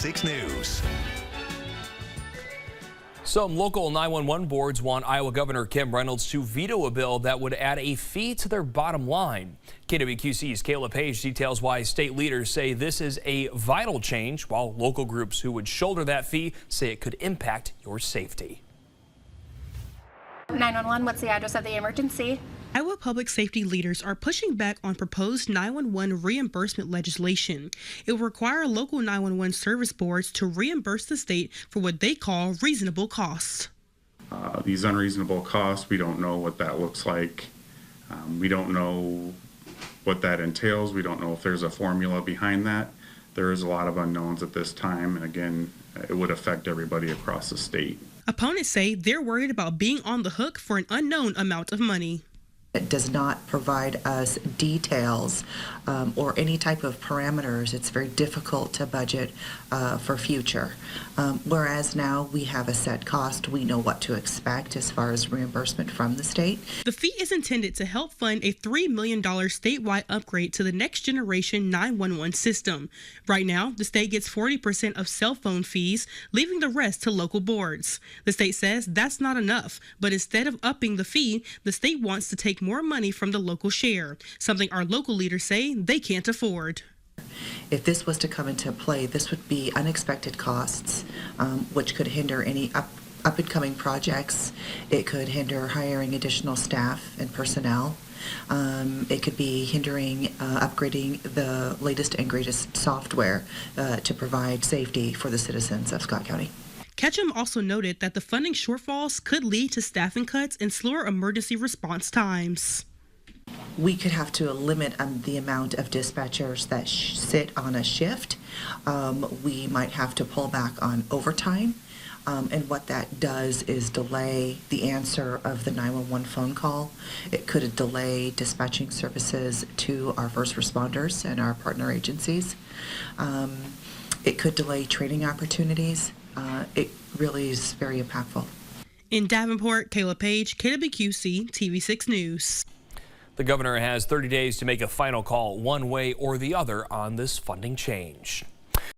TV6 News. Some local 911 boards want Iowa Governor Kim Reynolds to veto a bill that would add a fee to their bottom line. KWQC's Kayla Page details why state leaders say this is a vital change, while local groups who would shoulder that fee say it could impact your safety. 911, what's the address of the emergency? Iowa public safety leaders are pushing back on proposed 911 reimbursement legislation. It will require local 911 service boards to reimburse the state for what they call reasonable costs. These unreasonable costs, we don't know what that looks like. We don't know what that entails. We don't know if there's a formula behind that. There is a lot of unknowns at this time, and again, it would affect everybody across the state. Opponents say they're worried about being on the hook for an unknown amount of money. It does not provide us details or any type of parameters. It's very difficult to budget for future. Whereas now we have a set cost, we know what to expect as far as reimbursement from the state. The fee is intended to help fund a $3 million statewide upgrade to the next generation 911 system. Right now, the state gets 40% of cell phone fees, leaving the rest to local boards. The state says that's not enough, but instead of upping the fee, the state wants to take more money from the local share, something our local leaders say they can't afford. If this was to come into play, this would be unexpected costs, which could hinder any up-and-coming projects. It could hinder hiring additional staff and personnel. It could be hindering upgrading the latest and greatest software to provide safety for the citizens of Scott County. Ketchum also noted that the funding shortfalls could lead to staffing cuts and slower emergency response times. We could have to limit the amount of dispatchers that sit on a shift. We might have to pull back on overtime. And what that does is delay the answer of the 911 phone call. It could delay dispatching services to our first responders and our partner agencies. It could delay training opportunities. It really is very impactful. In Davenport, Kayla Page, KWQC TV6 News. The governor has 30 days to make a final call one way or the other on this funding change.